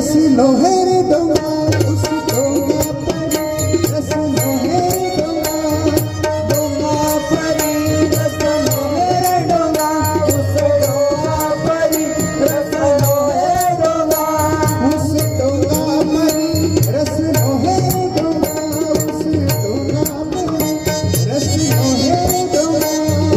रस लोहेर डोंगा उस डोंगा परी रस लोहेर डोंगा डोंगा परी रस लोहेर डोंगा उस डोंगा परी रस लोहेर डोंगा उस डोंगा परी रस लोहेर डोंगा उस डोंगा परी रस लोहेर डोंगा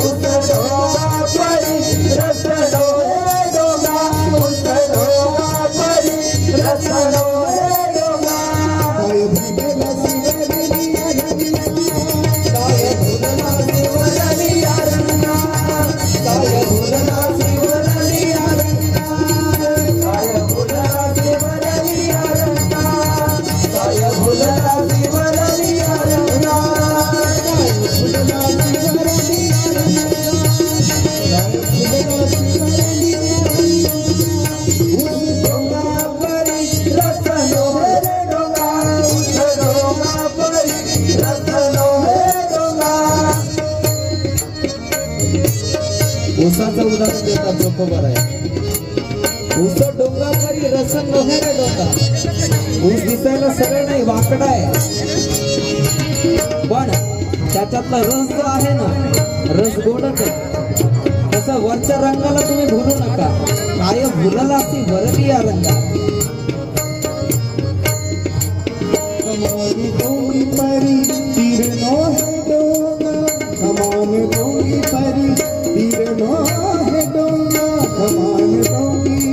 उस डोंगा परी रस लोहेर डोंगा उस डोंगा परी रस लोहेर डोंगा काय भुलला शिवरलिया रंगा काय भुलला शिवरलिया रंगा काय भुलला शिवरलिया रंगा काय भुलला शिवरलिया रंगा काय भुलला शिवरलिया रंगा काय भुलला शिवरलिया रंगा काय भुलला शिवरलिया रंगा उस डोंगा परी रस लोहेर डोंगा उस डोंगा परी रस लोहेर डोंगा ऊसाचं उदाहरण देतात चोखोबर आहे. ऊस डोंगा परी रस लोहेर डोंगा. ऊस दिसायला सरळ नाही वाकडा आहे पण त्याच्यातला रस जो आहे ना रस गोडच आहे. तसं वरच्या रंगाला तुम्ही भुलू नका. काय भुलला ती वरलिया रंगा कमान डोंगी परी तीर नो है डोंगा कमान डोंगी परी तीर नो है डोंगा कमान डोंगी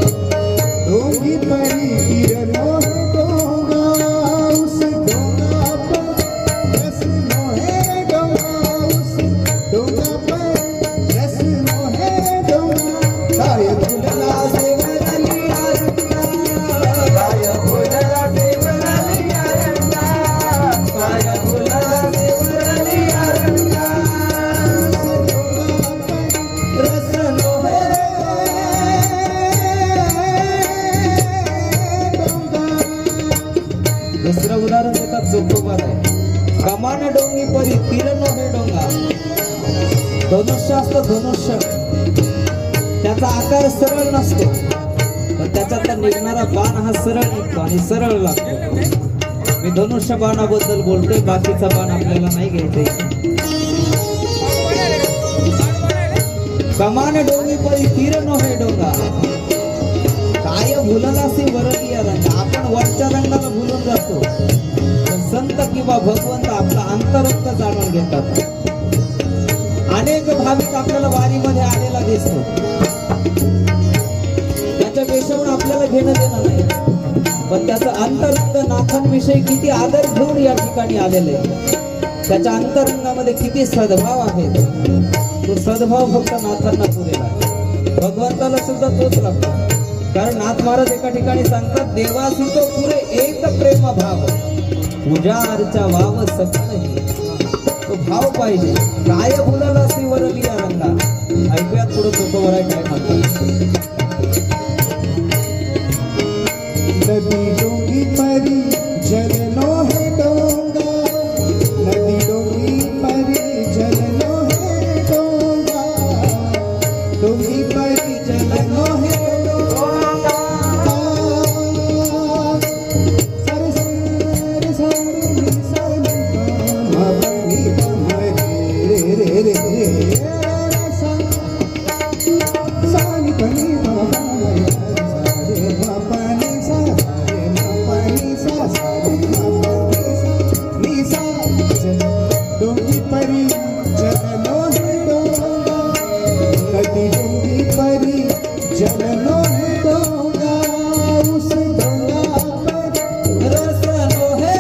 डोंगी परी तीर नो है डोंगा उस डोंगा पर रस लोहेर डोंगा उस डोंगा पर रस लोहेर डोंगा काय भुलला शिवरलिया रंगा काय भुलला शिवरलिया रंगा काय भुलला शिवरलिया रंगा रस लोहेर दुसरं उदाहरण देतात चोखोबर आहे. कमान डोंगी परी तीर नो हे डोंगा. धनुष्य असतं धनुष्य त्याचा आकार सरळ नसतो पण त्याच्यातला निघणारा बाण हा सरळ निघतो आणि सरळ लागतो. मी धनुष्य बाणाबद्दल बोलतोय बाकीचा बाण आपल्याला नाही घ्यायचा. कमान डोंगी परी तीर नो हे डोंगा काय भुलला सी वरलिया रंग. आपण वरच्या रंगाला भुलून जातो पण संत किंवा भगवंत आपला अंतरंग जाणून घेतात. अनेक भाविक आपल्याला वारीमध्ये आलेला दिसतो त्याच्या वेशावर आपल्याला घेणं देणं नाही पण त्याचा अंतरंग नाथांविषयी किती आदर घेऊन या ठिकाणी आलेले. त्याच्या अंतरंगामध्ये किती सद्भाव आहे. तो सद्भाव फक्त नाथांना पुरेला आहे. भगवंताला सुद्धा तोच लागतो कारण नाथ महाराज एका ठिकाणी सांगतात देवासी तो पुरे एक प्रेम भाव पूजा अर्चा वाव सकळही. तो भाव पाहिजे. काय भुलला शिवरलिया रंगा. ऐकूयात पुढे चोखोबर आहे काय म्हणतात. नदी डोंगी परी जल नो है डोंगा नदी डोंगी परी जल नो है डोंगा डोंगी परी जल नो है डोंगी परी जल नो है डोंगा नदी डोंगी परी जल नो है डोंगा उस डोंगा पर रस नो है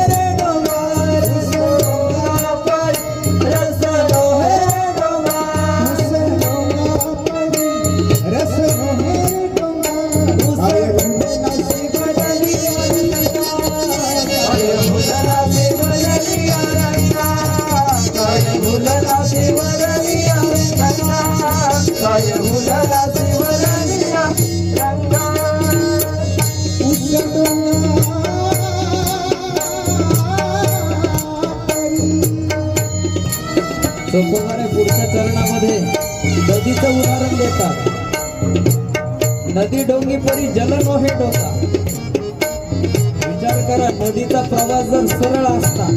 चोखोबारे पुढच्या चरणामध्ये नदीचं उदाहरण देतात. नदी डोंगी परी जल नोहे डोंगा. विचार करा, नदीचा प्रवास जर सरळ असता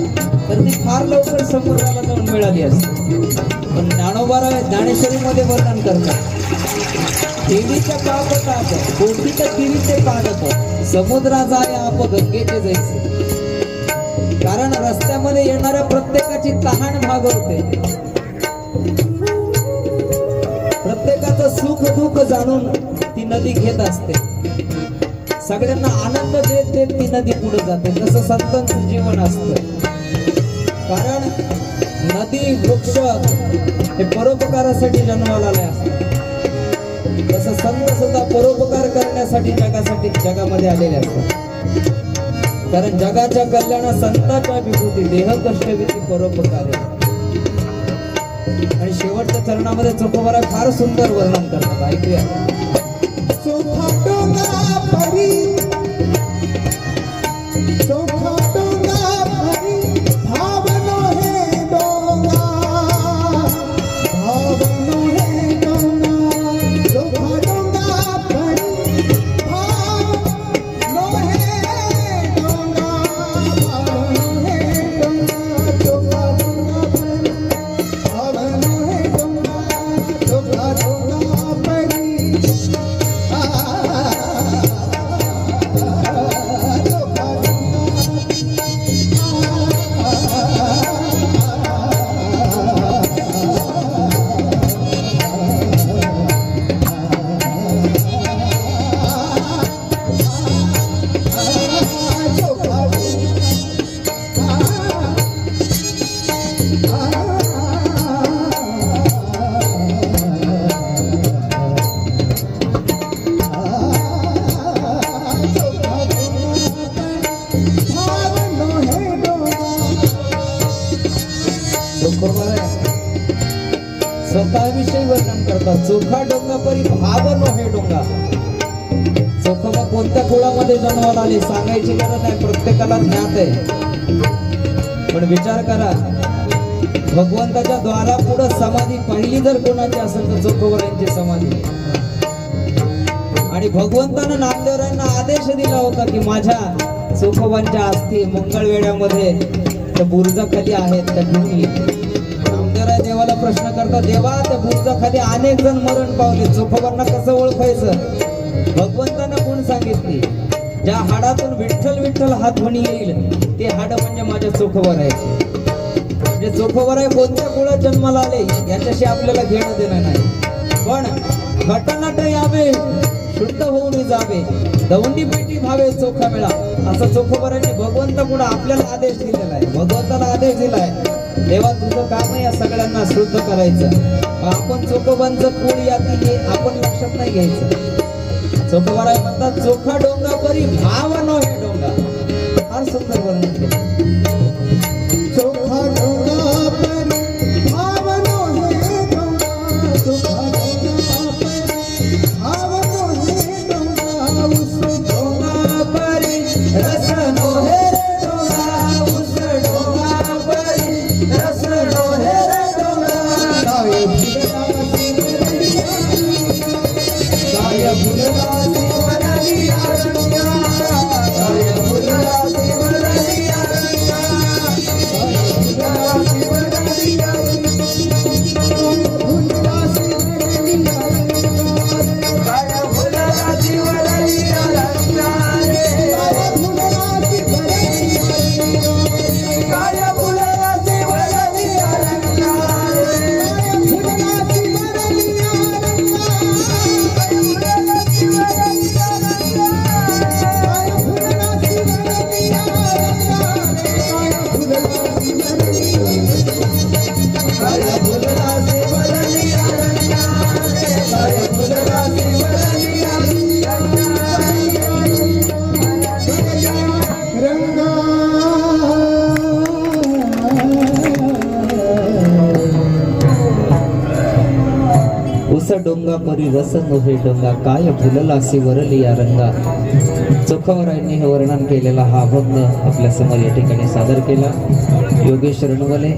तर ती फार लवकर समुद्राला जाऊन मिळाली असते. पण ज्ञानेश्वरीमध्ये वर्णन करतात, देवीच्या पापतात कोटीच्या तिरीचे पादत समुद्राचा आप गंगेचे जैसे. कारण रस्त्यामध्ये येणाऱ्या प्रत्येकाची तहान भागवते, प्रत्येकाचं सुख दुःख जाणून ती नदी घेत असते. सगळ्यांना आनंद देत देत ती नदी पुढे जाते. तसं संतांचं जीवन असतं. कारण नदी वृक्ष हे परोपकारासाठी जन्माला आले असतात. तसं संत सुद्धा परोपकार करण्यासाठी जगामध्ये आलेले असतात. कारण जगाच्या कल्याणा संतांच्या विभूती देह कष्टविधी परोपकार आहे. आणि शेवटच्या चरणामध्ये चोखोबारा फार सुंदर वर्णन करतात. ऐकूया. चोखा डोंगा परी, चोखा डोंगा परी, भावनो हे डोंगा, भावनो हे डोंगा. चोखा डोंगा परी, भावनो हे डोंगा, भावनो हे डोंगा. चोखा डोंगा परी, भावनो हे डोंगा, चोखा डोंगा परी. स्वतःविषयी वर्णन करतात. चोखा डोंगा परी भाव नो हे डोंगा. चोखोबा कोणत्या कुळामध्ये जन्माला आले सांगायची गरज नाही, प्रत्येकाला ज्ञात आहे. पण विचार करा, भगवंताच्या द्वारापुढे समाधी पहिली जर कोणाची असेल तर चोखोबारांची समाधी. आणि भगवंतानं नामदेवरायांना आदेश दिला होता की माझ्या चोखोबांच्या अस्थी मंगळवेढ्यामध्ये त्या बुरुजाखाली आहेत, त्या घेऊन ये. नामदेवराय देवाला प्रश्न करतात, देवा त्या बुरुजाखाली अनेक जण मरण पावले, चोखोबांना कसं ओळखायचं? भगवंतानं कोण सांगितली, ज्या हाडातून विठ्ठल विठ्ठल हा ध्वनी येईल ते हाड म्हणजे माझ्या चोखोबारायचे. म्हणजे चोखोबाराय कोणत्या कुळात जन्माला आले याच्याशी आपल्याला घेणं देणं नाही. पण घटनाट यावे, शुद्ध होऊन जावे, दौंडी पेटी भावे चोखा मिळा, असं चोखोबारायने भगवंतापुढे आपल्याला आदेश दिलेला आहे. भगवंताला आदेश दिलाय, देवा तुझं काम आहे या सगळ्यांना शुद्ध करायचं. आपण चोखोबांचं कुळ याती हे आपण लक्षात नाही घ्यायचं. चोखोबाराय म्हणतात, चोखा डोंगा परी भाव नो हे डोंगा. फार सुंदर वर्णन केलं. चोखा डोंगा परी, भाव नो हे डोंगा, चोखा डोंगा परी, भाव नो हे डोंगा. उस डोंगा परी रस नो हे डोंगा, उस डोंगा परी रस नो हे डोंगा. गाय फुलला गाय फुलला डोंगा परी रस नोहे डोंगा, काय फुललासी वरली या रंगा. चोखोबारायांनी हे वर्णन केलेला हा अभंग आपल्या समोर या ठिकाणी सादर केला. योगेश रणवले